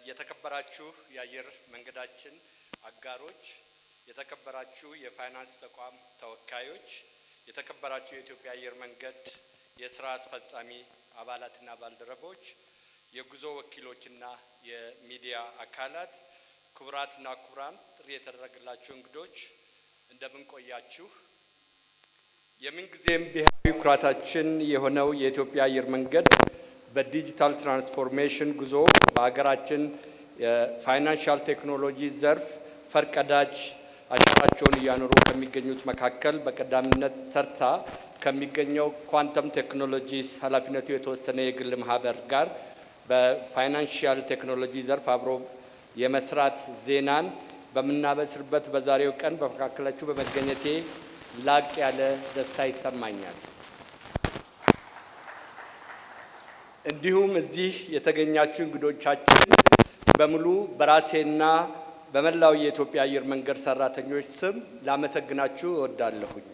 የተከበራችሁ የአየር መንገዳችን አጋሮች፣ የተከበራችሁ የፋይናንስ ተቋም ተወካዮች፣ የተከበራችሁ የኢትዮጵያ አየር መንገድ የሥራ አስፈጻሚ አባላትና ባልደረቦች፣ የጉዞ ወኪሎችና የሚዲያ አካላት፣ ክቡራትና ክቡራን፣ ጥሪ የተደረገላችሁ እንግዶች እንደምን ቆያችሁ? የምንጊዜም ብሔራዊ ኩራታችን የሆነው የኢትዮጵያ አየር መንገድ በዲጂታል ትራንስፎርሜሽን ጉዞ በሀገራችን የፋይናንሻል ቴክኖሎጂ ዘርፍ ፈርቀዳጅ አሻራቸውን እያኖሩ ከሚገኙት መካከል በቀዳሚነት ተርታ ከሚገኘው ኳንተም ቴክኖሎጂስ ኃላፊነቱ የተወሰነ የግል ማህበር ጋር በፋይናንሻል ቴክኖሎጂ ዘርፍ አብሮ የመስራት ዜናን በምናበስርበት በዛሬው ቀን በመካከላችሁ በመገኘቴ ላቅ ያለ ደስታ ይሰማኛል። እንዲሁም እዚህ የተገኛችሁ እንግዶቻችን በሙሉ በራሴና በመላው የኢትዮጵያ አየር መንገድ ሰራተኞች ስም ላመሰግናችሁ እወዳለሁኝ።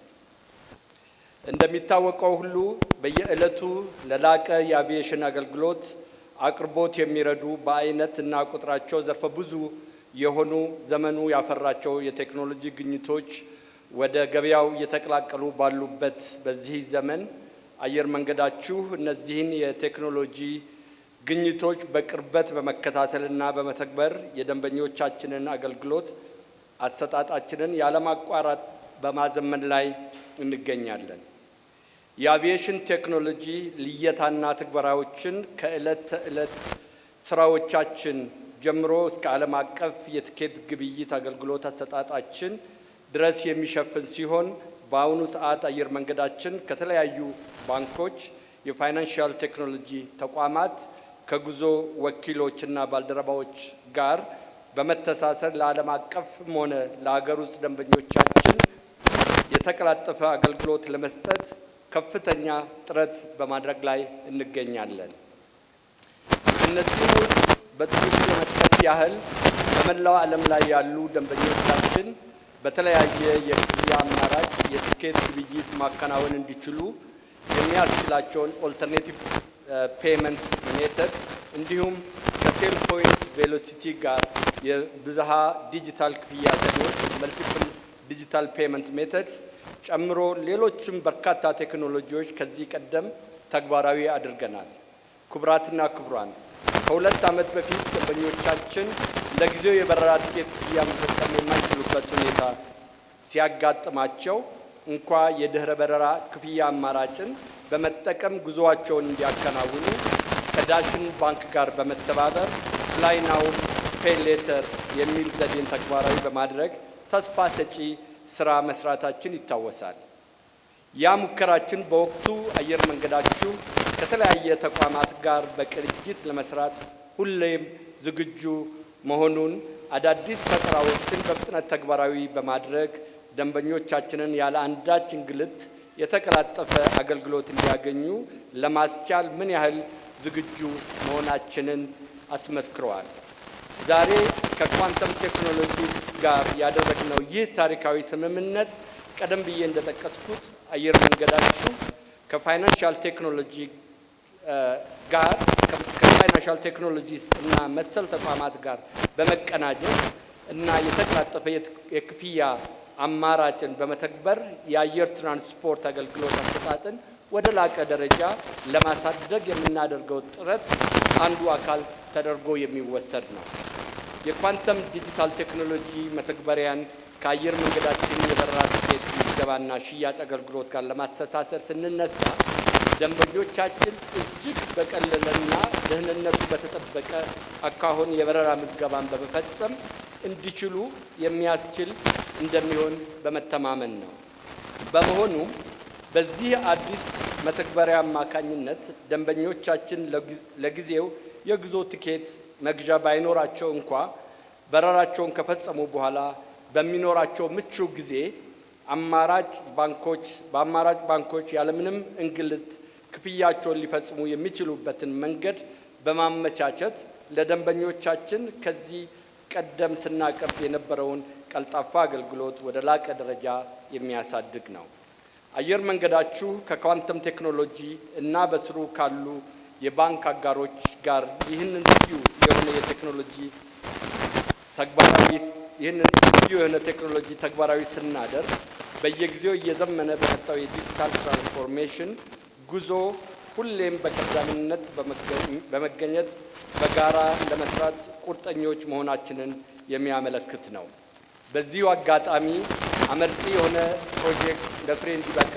እንደሚታወቀው ሁሉ በየዕለቱ ለላቀ የአቪዬሽን አገልግሎት አቅርቦት የሚረዱ በአይነት እና ቁጥራቸው ዘርፈ ብዙ የሆኑ ዘመኑ ያፈራቸው የቴክኖሎጂ ግኝቶች ወደ ገበያው እየተቀላቀሉ ባሉበት በዚህ ዘመን አየር መንገዳችሁ እነዚህን የቴክኖሎጂ ግኝቶች በቅርበት በመከታተልና በመተግበር የደንበኞቻችንን አገልግሎት አሰጣጣችንን ያለማቋረጥ በማዘመን ላይ እንገኛለን። የአቪዬሽን ቴክኖሎጂ ልየታና ትግበራዎችን ከዕለት ተዕለት ስራዎቻችን ጀምሮ እስከ ዓለም አቀፍ የትኬት ግብይት አገልግሎት አሰጣጣችን ድረስ የሚሸፍን ሲሆን በአሁኑ ሰዓት አየር መንገዳችን ከተለያዩ ባንኮች፣ የፋይናንሻል ቴክኖሎጂ ተቋማት፣ ከጉዞ ወኪሎችና ባልደረባዎች ጋር በመተሳሰር ለዓለም አቀፍም ሆነ ለሀገር ውስጥ ደንበኞቻችን የተቀላጠፈ አገልግሎት ለመስጠት ከፍተኛ ጥረት በማድረግ ላይ እንገኛለን። ከእነዚህም ውስጥ በጥቂቱ ለመጥቀስ ያህል በመላው ዓለም ላይ ያሉ ደንበኞቻችን በተለያየ የክፍያ አማራጭ የትኬት ግብይት ማከናወን እንዲችሉ የሚያስችላቸውን ኦልተርኔቲቭ ፔመንት ሜተድስ እንዲሁም ከሴል ፖይንት ቬሎሲቲ ጋር የብዝሃ ዲጂታል ክፍያ ዘዴዎች መልቲፕል ዲጂታል ፔመንት ሜተድስ ጨምሮ ሌሎችም በርካታ ቴክኖሎጂዎች ከዚህ ቀደም ተግባራዊ አድርገናል። ክቡራትና ክቡራን፣ ከ2 ዓመት በፊት ደንበኞቻችን ለጊዜው የበረራ ትኬት ክፍያ መፈጸም የማይችሉበት ሁኔታ ሲያጋጥማቸው እንኳ የድህረ በረራ ክፍያ አማራጭን በመጠቀም ጉዞአቸውን እንዲያከናውኑ ከዳሽን ባንክ ጋር በመተባበር ፍላይ ናው ፔይ ሌተር የሚል ዘዴን ተግባራዊ በማድረግ ተስፋ ሰጪ ስራ መስራታችን ይታወሳል። ያ ሙከራችን በወቅቱ አየር መንገዳችሁ ከተለያየ ተቋማት ጋር በቅንጅት ለመስራት ሁሌም ዝግጁ መሆኑን አዳዲስ ፈጠራዎችን በፍጥነት ተግባራዊ በማድረግ ደንበኞቻችንን ያለ አንዳች እንግልት የተቀላጠፈ አገልግሎት እንዲያገኙ ለማስቻል ምን ያህል ዝግጁ መሆናችንን አስመስክረዋል። ዛሬ ከኳንተም ቴክኖሎጂስ ጋር ያደረግነው ይህ ታሪካዊ ስምምነት ቀደም ብዬ እንደጠቀስኩት አየር መንገዳችሁ ከፋይናንሻል ቴክኖሎጂ ጋር ከፋይናንሻል ቴክኖሎጂስ እና መሰል ተቋማት ጋር በመቀናጀት እና የተቀላጠፈ የክፍያ አማራጭን በመተግበር የአየር ትራንስፖርት አገልግሎት አሰጣጥን ወደ ላቀ ደረጃ ለማሳደግ የምናደርገው ጥረት አንዱ አካል ተደርጎ የሚወሰድ ነው። የኳንተም ዲጂታል ቴክኖሎጂ መተግበሪያን ከአየር መንገዳችን የበረራ ትኬት ምዝገባና ሽያጭ አገልግሎት ጋር ለማስተሳሰር ስንነሳ ደንበኞቻችን እጅግ በቀለለና ደህንነቱ በተጠበቀ አካሆን የበረራ ምዝገባን በመፈጸም እንዲችሉ የሚያስችል እንደሚሆን በመተማመን ነው። በመሆኑም በዚህ አዲስ መተግበሪያ አማካኝነት ደንበኞቻችን ለጊዜው የጉዞ ትኬት መግዣ ባይኖራቸው እንኳ በረራቸውን ከፈጸሙ በኋላ በሚኖራቸው ምቹ ጊዜ በአማራጭ ባንኮች ያለምንም እንግልት ክፍያቸውን ሊፈጽሙ የሚችሉበትን መንገድ በማመቻቸት ለደንበኞቻችን ከዚህ ቀደም ስናቀርብ የነበረውን ቀልጣፋ አገልግሎት ወደ ላቀ ደረጃ የሚያሳድግ ነው። አየር መንገዳችሁ ከኳንተም ቴክኖሎጂ እና በስሩ ካሉ የባንክ አጋሮች ጋር ይህንን ልዩ የሆነ ቴክኖሎጂ ተግባራዊ ስናደርግ በየጊዜው እየዘመነ በመጣው የዲጂታል ትራንስፎርሜሽን ጉዞ ሁሌም በቀዳሚነት በመገኘት በጋራ ለመስራት ቁርጠኞች መሆናችንን የሚያመለክት ነው። በዚሁ አጋጣሚ አመርቂ የሆነ ፕሮጀክት ለፍሬ እንዲበቃ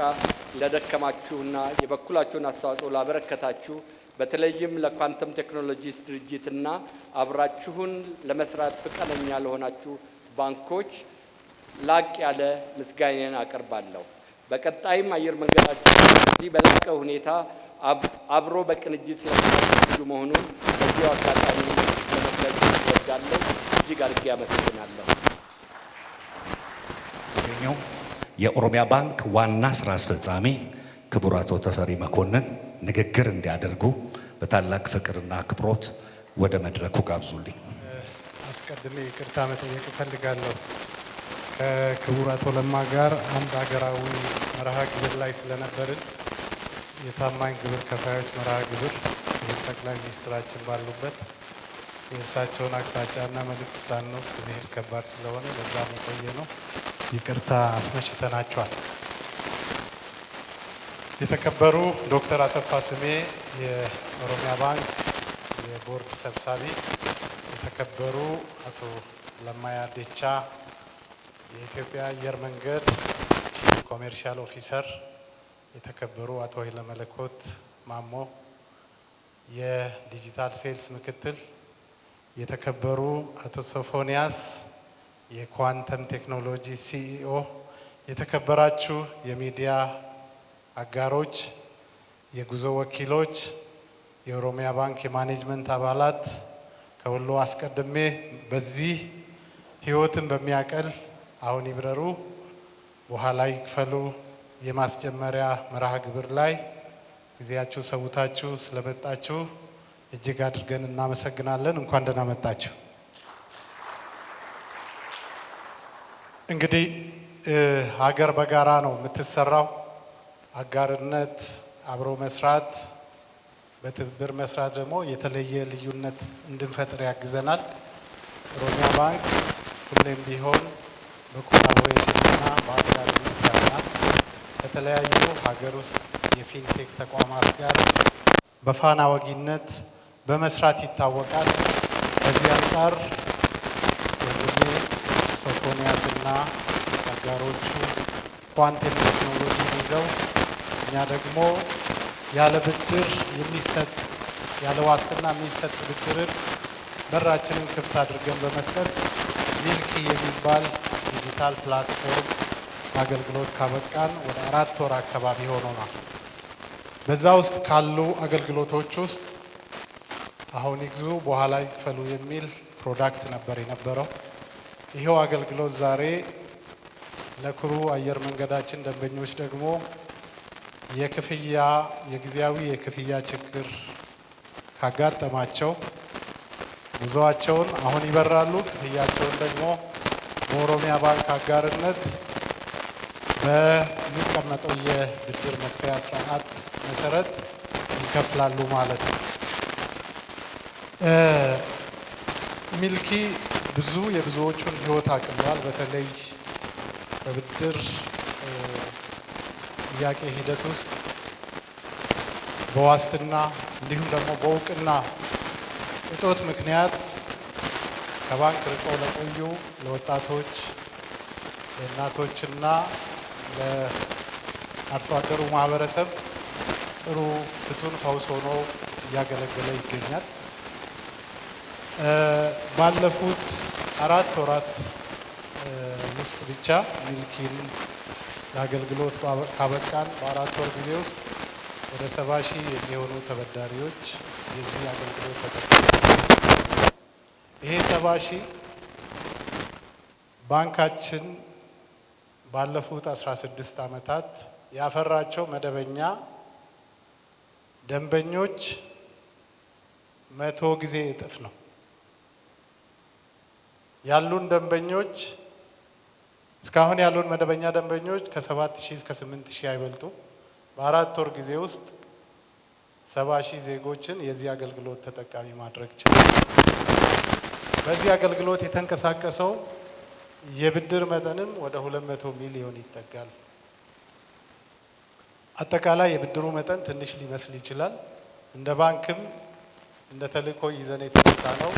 ለደከማችሁና የበኩላችሁን አስተዋጽኦ ላበረከታችሁ በተለይም ለኳንተም ቴክኖሎጂስ ድርጅትና አብራችሁን ለመስራት ፈቃደኛ ለሆናችሁ ባንኮች ላቅ ያለ ምስጋናን አቀርባለሁ። በቀጣይም አየር መንገዳችሁ እዚህ በላቀ ሁኔታ አብሮ በቅንጅት ለመስራት መሆኑን በዚሁ አጋጣሚ ለመግለጽ እወዳለሁ። እጅግ አድርጌ አመሰግናለሁ። የኦሮሚያ ባንክ ዋና ስራ አስፈጻሚ ክቡር አቶ ተፈሪ መኮንን ንግግር እንዲያደርጉ በታላቅ ፍቅርና አክብሮት ወደ መድረኩ ጋብዙልኝ። አስቀድሜ ይቅርታ መጠየቅ እፈልጋለሁ። ከክቡር አቶ ለማ ጋር አንድ ሀገራዊ መርሃ ግብር ላይ ስለነበርን የታማኝ ግብር ከፋዮች መርሃ ግብር ጠቅላይ ሚኒስትራችን ባሉበት የእሳቸውን አቅጣጫና መልእክት ሳንወስድ መሄድ ከባድ ስለሆነ ለዛ መቆየ ነው። ይቅርታ አስመሽተናቸዋል። የተከበሩ ዶክተር አሰፋ ስሜ የኦሮሚያ ባንክ የቦርድ ሰብሳቢ፣ የተከበሩ አቶ ለማያ ዴቻ የኢትዮጵያ አየር መንገድ ቺፍ ኮሜርሻል ኦፊሰር፣ የተከበሩ አቶ ኃይለመለኮት ማሞ የዲጂታል ሴልስ ምክትል፣ የተከበሩ አቶ ሶፎንያስ የኳንተም ቴክኖሎጂ ሲኢኦ፣ የተከበራችሁ የሚዲያ አጋሮች፣ የጉዞ ወኪሎች፣ የኦሮሚያ ባንክ የማኔጅመንት አባላት፣ ከሁሉ አስቀድሜ በዚህ ህይወትን በሚያቀል አሁን ይብረሩ በኋላ ይክፈሉ የማስጀመሪያ መርሃ ግብር ላይ ጊዜያችሁ ሰውታችሁ ስለመጣችሁ እጅግ አድርገን እናመሰግናለን። እንኳን ደህና መጣችሁ። እንግዲህ ሀገር በጋራ ነው የምትሰራው። አጋርነት፣ አብሮ መስራት፣ በትብብር መስራት ደግሞ የተለየ ልዩነት እንድንፈጥር ያግዘናል። ኦሮሚያ ባንክ ሁሌም ቢሆን በኮላቦሬሽንና በአጋርነት ያምናል። ከተለያዩ ሀገር ውስጥ የፊንቴክ ተቋማት ጋር በፋና ወጊነት በመስራት ይታወቃል። ከዚህ አንጻር ወንድሜ ሶፎንያስና አጋሮቹ ኳንተም ቴክኖሎጂ ይዘው እኛ ደግሞ ያለ ብድር የሚሰጥ ያለ ዋስትና የሚሰጥ ብድርን በራችንን ክፍት አድርገን በመስጠት ሚልኪ የሚባል ዲጂታል ፕላትፎርም አገልግሎት ካበቃን ወደ 4 ወር አካባቢ ሆኖናል። በዛ ውስጥ ካሉ አገልግሎቶች ውስጥ አሁን ይግዙ በኋላ ይክፈሉ የሚል ፕሮዳክት ነበር የነበረው። ይሄው አገልግሎት ዛሬ ለኩሩ አየር መንገዳችን ደንበኞች ደግሞ የጊዜያዊ የክፍያ ችግር ካጋጠማቸው ጉዞአቸውን አሁን ይበራሉ፣ ክፍያቸውን ደግሞ በኦሮሚያ ባንክ አጋርነት በሚቀመጠው የብድር መክፈያ ስርዓት መሰረት ይከፍላሉ ማለት ነው። ሚልኪ የብዙዎቹን ህይወት አቅሏል። በተለይ በብድር ጥያቄ ሂደት ውስጥ በዋስትና እንዲሁም ደግሞ በእውቅና እጦት ምክንያት ከባንክ ርቀው ለቆዩ ለወጣቶች፣ ለእናቶችና ለአርሶ አደሩ ማህበረሰብ ጥሩ ፍቱን ፈውስ ሆኖ እያገለገለ ይገኛል። ባለፉት 4 ወራት ውስጥ ብቻ ሚልኪን ለአገልግሎት ካበቃን በ4 ወር ጊዜ ውስጥ ወደ 70 ሺህ የሚሆኑ ተበዳሪዎች የዚህ አገልግሎት ተጠቅመዋል። ይሄ 70 ሺህ ባንካችን ባለፉት 16 ዓመታት ያፈራቸው መደበኛ ደንበኞች 100 ጊዜ እጥፍ ነው። ያሉን ደንበኞች እስካሁን ያሉን መደበኛ ደንበኞች ከ7000 እስከ 8000 አይበልጡ። በ4 ወር ጊዜ ውስጥ 70 ሺህ ዜጎችን የዚህ አገልግሎት ተጠቃሚ ማድረግ ችሏል። በዚህ አገልግሎት የተንቀሳቀሰው የብድር መጠንም ወደ 200 ሚሊዮን ይጠጋል። አጠቃላይ የብድሩ መጠን ትንሽ ሊመስል ይችላል። እንደ ባንክም እንደ ተልእኮ ይዘን የተነሳ ነው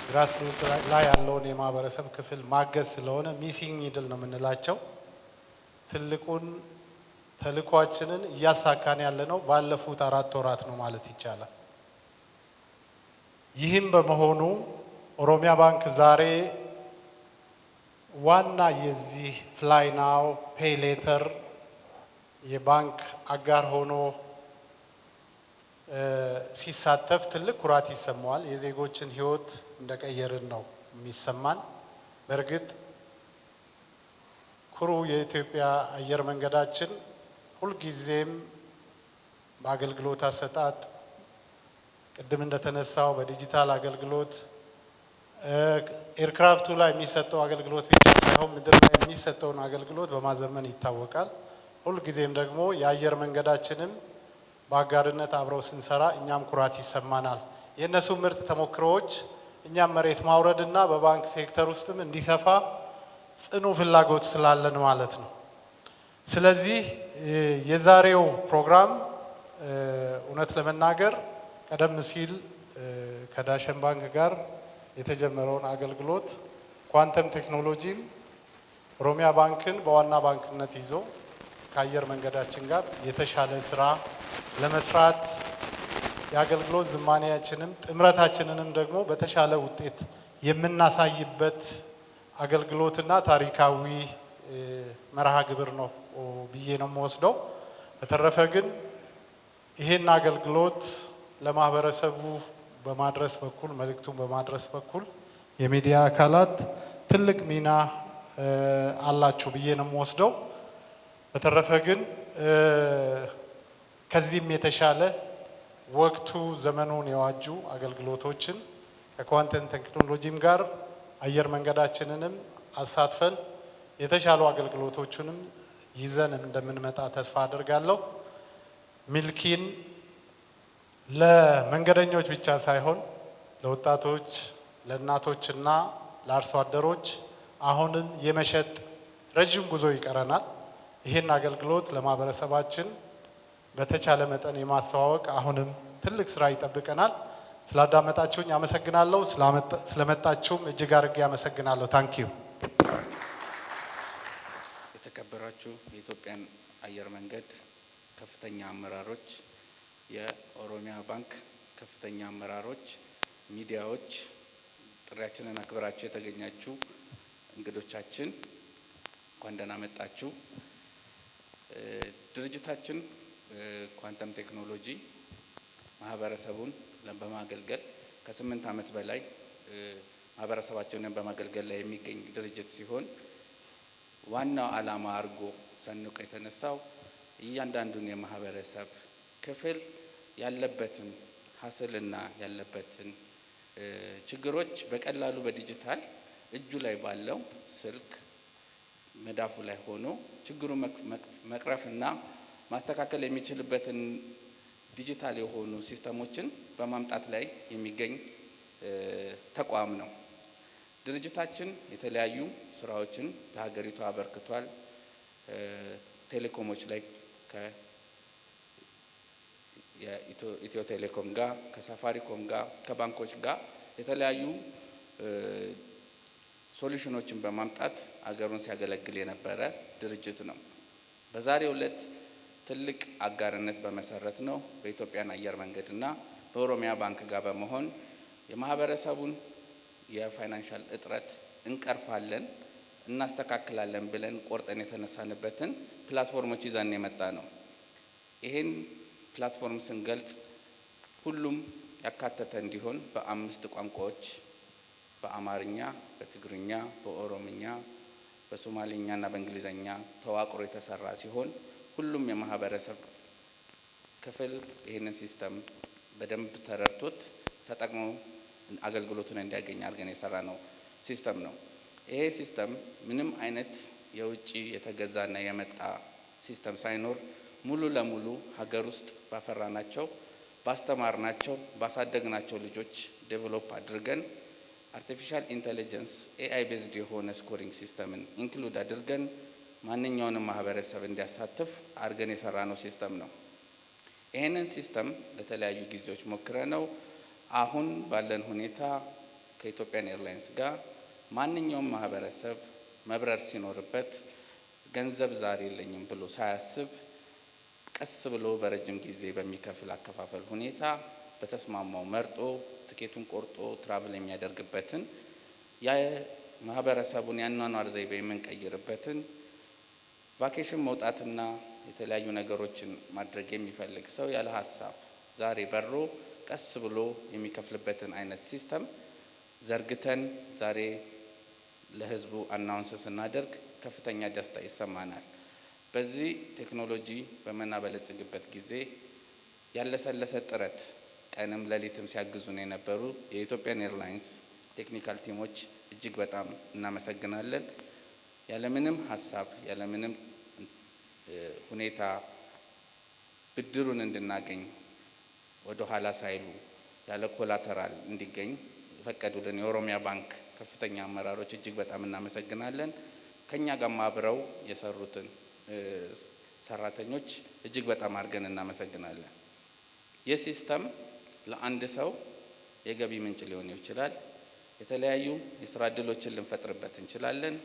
ግራስሩት ላይ ያለውን የማህበረሰብ ክፍል ማገዝ ስለሆነ ሚሲንግ ኒድል ነው የምንላቸው። ትልቁን ተልእኳችንን እያሳካን ያለነው ባለፉት 4 ወራት ነው ማለት ይቻላል። ይህም በመሆኑ ኦሮሚያ ባንክ ዛሬ ዋና የዚህ ፍላይ ናው ፔይ ሌተር የባንክ አጋር ሆኖ ሲሳተፍ ትልቅ ኩራት ይሰማዋል። የዜጎችን ህይወት እንደቀየርን ነው የሚሰማን። በእርግጥ ኩሩ የኢትዮጵያ አየር መንገዳችን ሁልጊዜም በአገልግሎት አሰጣጥ ቅድም እንደተነሳው በዲጂታል አገልግሎት ኤርክራፍቱ ላይ የሚሰጠው አገልግሎት ብቻ ሳይሆን ምድር ላይ የሚሰጠውን አገልግሎት በማዘመን ይታወቃል። ሁልጊዜም ደግሞ የአየር መንገዳችንም በአጋርነት አብረው ስንሰራ እኛም ኩራት ይሰማናል። የእነሱ ምርጥ ተሞክሮዎች እኛም መሬት ማውረድና በባንክ ሴክተር ውስጥም እንዲሰፋ ጽኑ ፍላጎት ስላለን ማለት ነው። ስለዚህ የዛሬው ፕሮግራም እውነት ለመናገር ቀደም ሲል ከዳሸን ባንክ ጋር የተጀመረውን አገልግሎት ኳንተም ቴክኖሎጂን ኦሮሚያ ባንክን በዋና ባንክነት ይዞ ከአየር መንገዳችን ጋር የተሻለ ስራ ለመስራት የአገልግሎት ዝማኔያችንም ጥምረታችንንም ደግሞ በተሻለ ውጤት የምናሳይበት አገልግሎትና ታሪካዊ መርሃ ግብር ነው ብዬ ነው የምወስደው። በተረፈ ግን ይሄን አገልግሎት ለማህበረሰቡ በማድረስ በኩል መልእክቱን በማድረስ በኩል የሚዲያ አካላት ትልቅ ሚና አላችሁ ብዬ ነው የምወስደው። በተረፈ ግን ከዚህም የተሻለ ወቅቱ ዘመኑን የዋጁ አገልግሎቶችን ከኳንተም ቴክኖሎጂም ጋር አየር መንገዳችንንም አሳትፈን የተሻሉ አገልግሎቶችንም ይዘን እንደምንመጣ ተስፋ አደርጋለሁ። ሚልኪን ለመንገደኞች ብቻ ሳይሆን ለወጣቶች፣ ለእናቶችና ለአርሶ አደሮች አሁንም የመሸጥ ረጅም ጉዞ ይቀረናል። ይሄን አገልግሎት ለማህበረሰባችን በተቻለ መጠን የማስተዋወቅ አሁንም ትልቅ ስራ ይጠብቀናል። ስላዳመጣችሁኝ አመሰግናለሁ። ስለመጣችሁም እጅግ አድርጌ አመሰግናለሁ። ታንኪዩ። የተከበራችሁ የኢትዮጵያን አየር መንገድ ከፍተኛ አመራሮች፣ የኦሮሚያ ባንክ ከፍተኛ አመራሮች፣ ሚዲያዎች፣ ጥሪያችንን አክብራችሁ የተገኛችሁ እንግዶቻችን እንኳን ደህና መጣችሁ። ድርጅታችን ኳንተም ቴክኖሎጂ ማህበረሰቡን በማገልገል ከ8 ዓመት በላይ ማህበረሰባቸውን በማገልገል ላይ የሚገኝ ድርጅት ሲሆን ዋናው ዓላማ አድርጎ ሰንቆ የተነሳው እያንዳንዱን የማህበረሰብ ክፍል ያለበትን ሀስልና ያለበትን ችግሮች በቀላሉ በዲጂታል እጁ ላይ ባለው ስልክ መዳፉ ላይ ሆኖ ችግሩን መቅረፍና ማስተካከል የሚችልበትን ዲጂታል የሆኑ ሲስተሞችን በማምጣት ላይ የሚገኝ ተቋም ነው። ድርጅታችን የተለያዩ ስራዎችን ለሀገሪቱ አበርክቷል። ቴሌኮሞች ላይ ከኢትዮ ቴሌኮም ጋር፣ ከሳፋሪኮም ጋር፣ ከባንኮች ጋር የተለያዩ ሶሉሽኖችን በማምጣት አገሩን ሲያገለግል የነበረ ድርጅት ነው። በዛሬው ዕለት ትልቅ አጋርነት በመሰረት ነው በኢትዮጵያን አየር መንገድና በኦሮሚያ ባንክ ጋር በመሆን የማህበረሰቡን የፋይናንሻል እጥረት እንቀርፋለን፣ እናስተካክላለን ብለን ቆርጠን የተነሳንበትን ፕላትፎርሞች ይዘን የመጣ ነው። ይሄን ፕላትፎርም ስንገልጽ ሁሉም ያካተተ እንዲሆን በ5 ቋንቋዎች በአማርኛ፣ በትግርኛ፣ በኦሮምኛ፣ በሶማሊኛና በእንግሊዘኛ ተዋቅሮ የተሰራ ሲሆን ሁሉም የማህበረሰብ ክፍል ይህንን ሲስተም በደንብ ተረድቶት ተጠቅሞ አገልግሎቱን እንዲያገኝ አድርገን የሰራ ነው ሲስተም ነው። ይሄ ሲስተም ምንም አይነት የውጭ የተገዛና የመጣ ሲስተም ሳይኖር ሙሉ ለሙሉ ሀገር ውስጥ ባፈራናቸው፣ ባስተማርናቸው፣ ባሳደግናቸው ልጆች ዴቨሎፕ አድርገን አርቲፊሻል ኢንተለጀንስ ኤአይ ቤዝድ የሆነ ስኮሪንግ ሲስተምን ኢንክሉድ አድርገን ማንኛውንም ማህበረሰብ እንዲያሳትፍ አድርገን የሰራ ነው ሲስተም ነው። ይህንን ሲስተም ለተለያዩ ጊዜዎች ሞክረ ነው። አሁን ባለን ሁኔታ ከኢትዮጵያን ኤርላይንስ ጋር ማንኛውም ማህበረሰብ መብረር ሲኖርበት ገንዘብ ዛሬ የለኝም ብሎ ሳያስብ ቀስ ብሎ በረጅም ጊዜ በሚከፍል አከፋፈል ሁኔታ በተስማማው መርጦ ትኬቱን ቆርጦ ትራቭል የሚያደርግበትን የማህበረሰቡን ያኗኗር ዘይቤ የምንቀይርበትን ቫኬሽን መውጣትና የተለያዩ ነገሮችን ማድረግ የሚፈልግ ሰው ያለ ሀሳብ ዛሬ በሮ ቀስ ብሎ የሚከፍልበትን አይነት ሲስተም ዘርግተን ዛሬ ለህዝቡ አናውንስ ስናደርግ ከፍተኛ ደስታ ይሰማናል። በዚህ ቴክኖሎጂ በመናበለጽግበት ጊዜ ያለሰለሰ ጥረት ቀንም ሌሊትም ሲያግዙን የነበሩ የኢትዮጵያን ኤርላይንስ ቴክኒካል ቲሞች እጅግ በጣም እናመሰግናለን። ያለምንም ሀሳብ ያለምንም ሁኔታ ብድሩን እንድናገኝ ወደ ኋላ ሳይሉ ያለ ኮላተራል እንዲገኝ የፈቀዱልን የኦሮሚያ ባንክ ከፍተኛ አመራሮች እጅግ በጣም እናመሰግናለን። ከኛ ጋር አብረው የሰሩትን ሰራተኞች እጅግ በጣም አድርገን እናመሰግናለን። ይህ ሲስተም ለአንድ ሰው የገቢ ምንጭ ሊሆን ይችላል። የተለያዩ የስራ ዕድሎችን ልንፈጥርበት እንችላለን።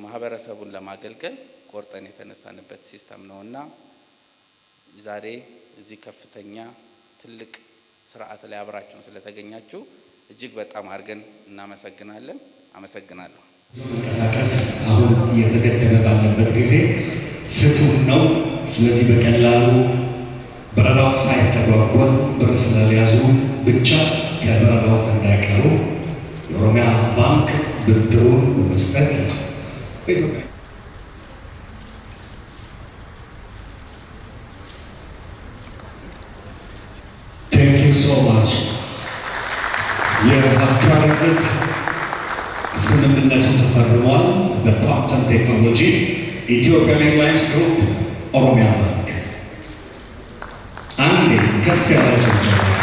ማህበረሰቡን ለማገልገል ቆርጠን የተነሳንበት ሲስተም ነውና ዛሬ እዚህ ከፍተኛ ትልቅ ስርዓት ላይ አብራችሁን ስለተገኛችሁ እጅግ በጣም አድርገን እናመሰግናለን። አመሰግናለሁ። መንቀሳቀስ አሁን እየተገደበ ባለበት ጊዜ ፍቱን ነው። ስለዚህ በቀላሉ በረራው ሳይስተጓጎል ብር ስለያዙ ብቻ ከበረራው እንዳይቀሩ የኦሮሚያ ባንክ ብድሩን በመስጠት በኢትዮጵያ Thank you so much. የአጋርነት ስምምነቱ ተፈርሟል። በኳንተም ቴክኖሎጂ ኢትዮጵያን ኤርላይንስ ግሩፕ ኦሮሚያ ባንክ አንድ ከፍ ያለ ጭብጨባ